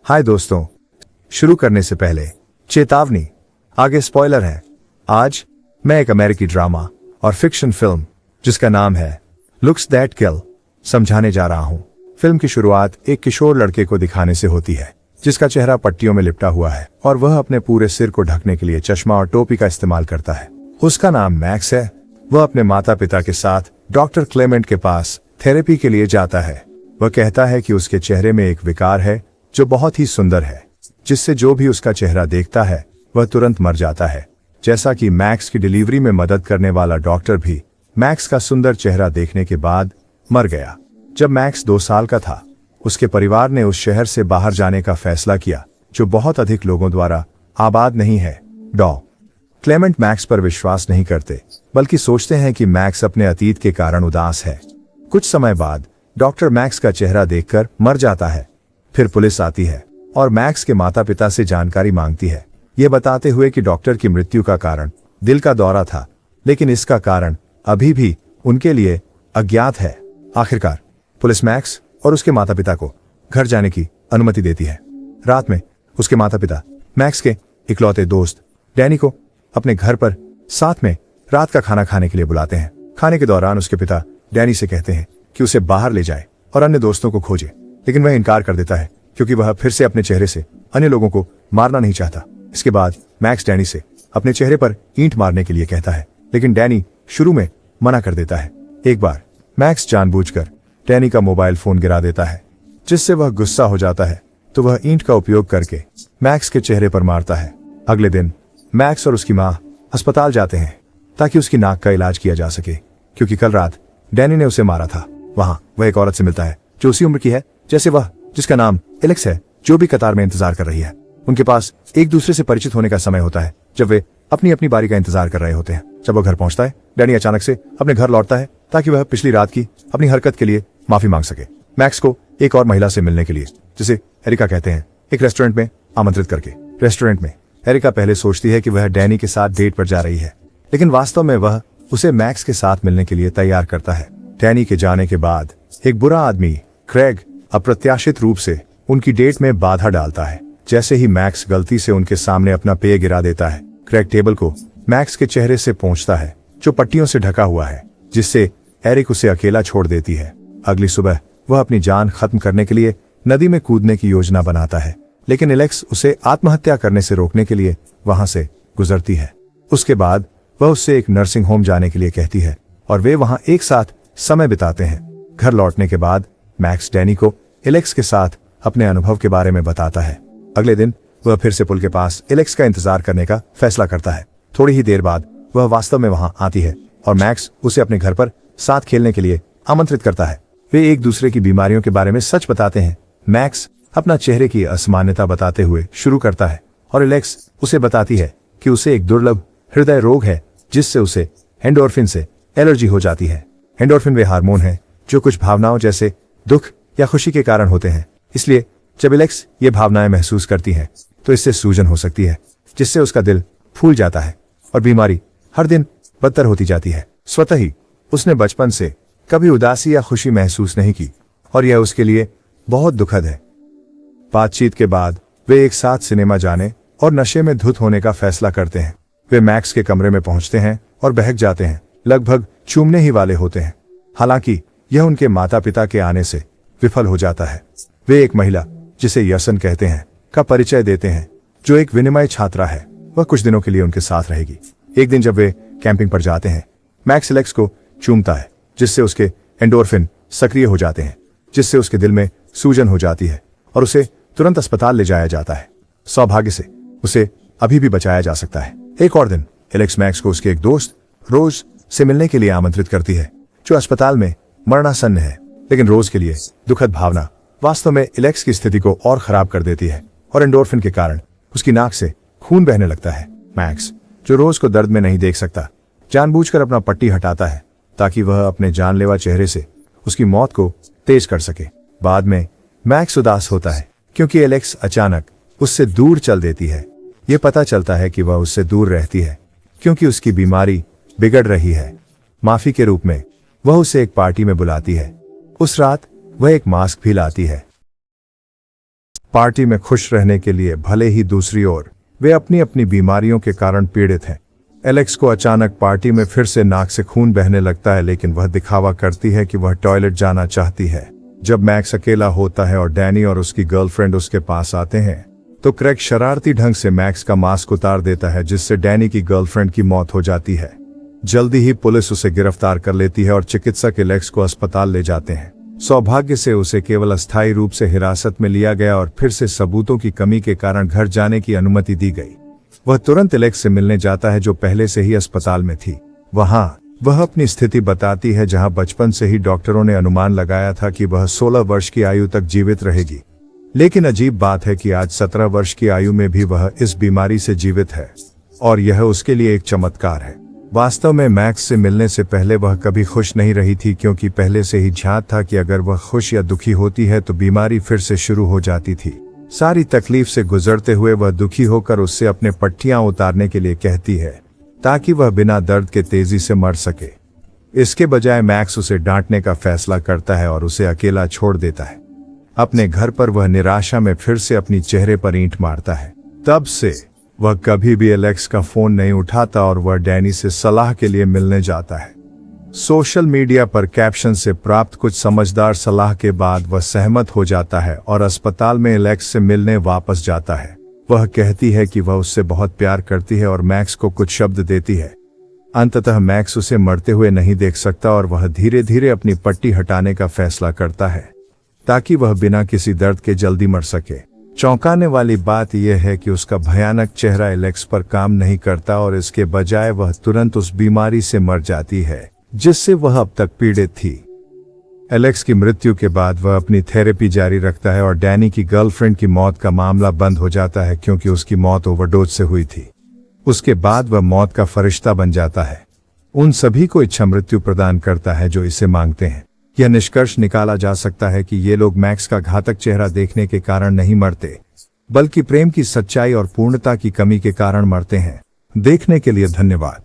हाय दोस्तों, शुरू करने से पहले चेतावनी, आगे स्पॉइलर है। आज मैं एक अमेरिकी ड्रामा और फिक्शन फिल्म जिसका नाम है लुक्स दैट किल समझाने जा रहा हूं। फिल्म की शुरुआत एक किशोर लड़के को दिखाने से होती है जिसका चेहरा पट्टियों में लिपटा हुआ है और वह अपने पूरे सिर को ढकने के लिए चश्मा और टोपी का इस्तेमाल करता है। उसका नाम मैक्स है। वह अपने माता पिता के साथ डॉक्टर क्लेमेंट के पास थेरेपी के लिए जाता है। वह कहता है कि उसके चेहरे में एक विकार है जो बहुत ही सुंदर है, जिससे जो भी उसका चेहरा देखता है वह तुरंत मर जाता है। जैसा कि मैक्स की डिलीवरी में मदद करने वाला डॉक्टर भी मैक्स का सुंदर चेहरा देखने के बाद मर गया। जब मैक्स 2 साल का था, उसके परिवार ने उस शहर से बाहर जाने का फैसला किया जो बहुत अधिक लोगों द्वारा आबाद नहीं है। क्लेमेंट मैक्स पर विश्वास नहीं करते, बल्कि सोचते हैं कि मैक्स अपने अतीत के कारण उदास है। कुछ समय बाद डॉक्टर मैक्स का चेहरा देखकर मर जाता है। फिर पुलिस आती है और मैक्स के माता पिता से जानकारी मांगती है, ये बताते हुए कि डॉक्टर की मृत्यु का कारण दिल का दौरा था, लेकिन इसका कारण अभी भी उनके लिए अज्ञात है। आखिरकार पुलिस मैक्स और उसके माता पिता को घर जाने की अनुमति देती है। रात में उसके माता पिता मैक्स के इकलौते दोस्त डैनी को अपने घर पर साथ में रात का खाना खाने के लिए बुलाते हैं। खाने के दौरान उसके पिता डैनी से कहते हैं कि उसे बाहर ले जाए और अन्य दोस्तों को खोजे, लेकिन वह इनकार कर देता है क्योंकि वह फिर से अपने चेहरे से अन्य लोगों को मारना नहीं चाहता। इसके बाद मैक्स डैनी से अपने चेहरे पर ईंट मारने के लिए कहता है, लेकिन डैनी शुरू में मना कर देता है। एक बार मैक्स जानबूझकर डैनी का मोबाइल फोन गिरा देता है, जिससे वह गुस्सा हो जाता है, तो वह ईंट का उपयोग करके मैक्स के चेहरे पर मारता है। अगले दिन मैक्स और उसकी माँ अस्पताल जाते हैं ताकि उसकी नाक का इलाज किया जा सके, क्योंकि कल रात डैनी ने उसे मारा था। वहां वह एक औरत से मिलता है जो उसी उम्र की है जैसे वह, जिसका नाम एलेक्स है, जो भी कतार में इंतजार कर रही है। उनके पास एक दूसरे से परिचित होने का समय होता है जब वे अपनी अपनी बारी का इंतजार कर रहे होते हैं। जब वह घर पहुंचता है, डैनी अचानक से अपने घर लौटता है ताकि वह पिछली रात की अपनी हरकत के लिए माफी मांग सके। मैक्स को एक और महिला से मिलने के लिए, जिसे एरिका कहते हैं, एक रेस्टोरेंट में आमंत्रित करके। रेस्टोरेंट में एरिका पहले सोचती है कि वह डैनी के साथ डेट पर जा रही है, लेकिन वास्तव में वह उसे मैक्स के साथ मिलने के लिए तैयार करता है। डैनी के जाने के बाद एक बुरा आदमी क्रेग अप्रत्याशित रूप से उनकी डेट में बाधा डालता है। जैसे ही मैक्स गलती से उनके सामने अपना पेय गिरा देता है, क्रेग टेबल को मैक्स के चेहरे से पोंछता है जो पट्टियों से ढका हुआ है, जिससे एरिक उसे अकेला छोड़ देती है। अगली सुबह वह अपनी जान खत्म करने के लिए नदी में कूदने की योजना बनाता है, लेकिन एलेक्स उसे आत्महत्या करने से रोकने के लिए वहां से गुजरती है। उसके बाद वह उससे एक नर्सिंग होम जाने के लिए कहती है और वे वहां एक साथ समय बिताते हैं। घर लौटने के बाद मैक्स डैनी को एलेक्स के साथ अपने अनुभव के बारे में बताता है। अगले दिन वह फिर से पुल के पास एलेक्स का इंतजार करने का फैसला करता है। थोड़ी ही देर बाद वह वास्तव में वहां आती है और मैक्स उसे अपने घर पर साथ खेलने के लिए आमंत्रित करता है। वे एक दूसरे की बीमारियों के बारे में सच बताते हैं। मैक्स अपना चेहरे की असामान्यता बताते हुए शुरू करता है और एलेक्स उसे बताती है कि उसे एक दुर्लभ हृदय रोग है, जिससे उसे एंडोर्फिन से एलर्जी हो जाती है। एंडोर्फिन वे हार्मोन हैं जो कुछ भावनाओं जैसे दुख या खुशी के कारण होते हैं। इसलिए जब एलेक्स ये भावनाएं महसूस करती है तो इससे सूजन हो सकती है, जिससे उसका दिल फूल जाता है और बीमारी हर दिन बदतर होती जाती है। स्वतः ही उसने बचपन से कभी उदासी या खुशी महसूस नहीं की और यह उसके लिए बहुत दुखद है। बातचीत के बाद वे एक साथ सिनेमा जाने और नशे में धुत होने का फैसला करते हैं। वे मैक्स के कमरे में पहुंचते हैं और बहक जाते हैं, लगभग चूमने ही वाले होते हैं। हालांकि यह उनके माता पिता के आने से विफल हो जाता है। वे एक महिला, जिसे यसन कहते हैं, का परिचय देते हैं, जो एक विनिमय छात्रा है। वह कुछ दिनों के लिए उनके साथ रहेगी। एक दिन जब वे कैंपिंग पर जाते हैं, मैक्स एलेक्स को चूमता है, जिससे उसके एंडोर्फिन सक्रिय हो जाते हैं, जिससे उसके दिल में सूजन हो जाती है और उसे तुरंत अस्पताल ले जाया जाता है। सौभाग्य से उसे अभी भी बचाया जा सकता है। एक और दिन एलेक्स मैक्स को उसके एक दोस्त रोज से मिलने के लिए आमंत्रित करती है, जो अस्पताल में मरणासन्न है। लेकिन रोज के लिए दुखद भावना वास्तव में एलेक्स की स्थिति को और खराब कर देती है और एंडोर्फिन के कारण उसकी नाक से खून बहने लगता है। मैक्स, जो रोज को दर्द में नहीं देख सकता, जानबूझकर अपना पट्टी हटाता है ताकि वह अपने जानलेवा चेहरे से उसकी मौत को तेज कर सके। बाद में मैक्स उदास होता है क्योंकि एलेक्स अचानक उससे दूर चल देती है। यह पता चलता है कि वह उससे दूर रहती है क्योंकि उसकी बीमारी बिगड़ रही है। माफी के रूप में वह उसे एक पार्टी में बुलाती है। उस रात वह एक मास्क भी लाती है। पार्टी में खुश रहने के लिए, भले ही दूसरी ओर वे अपनी अपनी बीमारियों के कारण पीड़ित हैं। एलेक्स को अचानक पार्टी में फिर से नाक से खून बहने लगता है, लेकिन वह दिखावा करती है कि वह टॉयलेट जाना चाहती है। जब मैक्स अकेला होता है और डैनी और उसकी गर्लफ्रेंड उसके पास आते हैं तो क्रेग शरारती ढंग से मैक्स का मास्क उतार देता है, जिससे डैनी की गर्लफ्रेंड की मौत हो जाती है। जल्दी ही पुलिस उसे गिरफ्तार कर लेती है और चिकित्सक एलेक्स को अस्पताल ले जाते हैं। सौभाग्य से उसे केवल अस्थायी रूप से हिरासत में लिया गया और फिर से सबूतों की कमी के कारण घर जाने की अनुमति दी गई। वह तुरंत एलेक्स से मिलने जाता है, जो पहले से ही अस्पताल में थी। वहां वह अपनी स्थिति बताती है, जहां बचपन से ही डॉक्टरों ने अनुमान लगाया था कि वह 16 वर्ष की आयु तक जीवित रहेगी। लेकिन अजीब बात है कि आज 17 वर्ष की आयु में भी वह इस बीमारी से जीवित है, और यह उसके लिए एक चमत्कार है। वास्तव में मैक्स से मिलने से पहले वह कभी खुश नहीं रही थी, क्योंकि पहले से ही झांक था कि अगर वह खुश या दुखी होती है तो बीमारी फिर से शुरू हो जाती थी। सारी तकलीफ से गुजरते हुए वह दुखी होकर उससे अपने पट्टियां उतारने के लिए कहती है, ताकि वह बिना दर्द के तेजी से मर सके। इसके बजाय मैक्स उसे डांटने का फैसला करता है और उसे अकेला छोड़ देता है। अपने घर पर वह निराशा में फिर से अपनी चेहरे पर ईंट मारता है। तब से वह कभी भी एलेक्स का फोन नहीं उठाता और वह डैनी से सलाह के लिए मिलने जाता है। सोशल मीडिया पर कैप्शन से प्राप्त कुछ समझदार सलाह के बाद वह सहमत हो जाता है और अस्पताल में एलेक्स से मिलने वापस जाता है। वह कहती है कि वह उससे बहुत प्यार करती है और मैक्स को कुछ शब्द देती है। अंततः मैक्स उसे मरते हुए नहीं देख सकता और वह धीरे धीरे अपनी पट्टी हटाने का फैसला करता है, ताकि वह बिना किसी दर्द के जल्दी मर सके। चौंकाने वाली बात यह है कि उसका भयानक चेहरा एलेक्स पर काम नहीं करता और इसके बजाय वह तुरंत उस बीमारी से मर जाती है जिससे वह अब तक पीड़ित थी। एलेक्स की मृत्यु के बाद वह अपनी थेरेपी जारी रखता है और डैनी की गर्लफ्रेंड की मौत का मामला बंद हो जाता है, क्योंकि उसकी मौत ओवरडोज से हुई थी। उसके बाद वह मौत का फरिश्ता बन जाता है, उन सभी को इच्छा मृत्यु प्रदान करता है जो इसे मांगते हैं। यह निष्कर्ष निकाला जा सकता है कि ये लोग मैक्स का घातक चेहरा देखने के कारण नहीं मरते, बल्कि प्रेम की सच्चाई और पूर्णता की कमी के कारण मरते हैं। देखने के लिए धन्यवाद।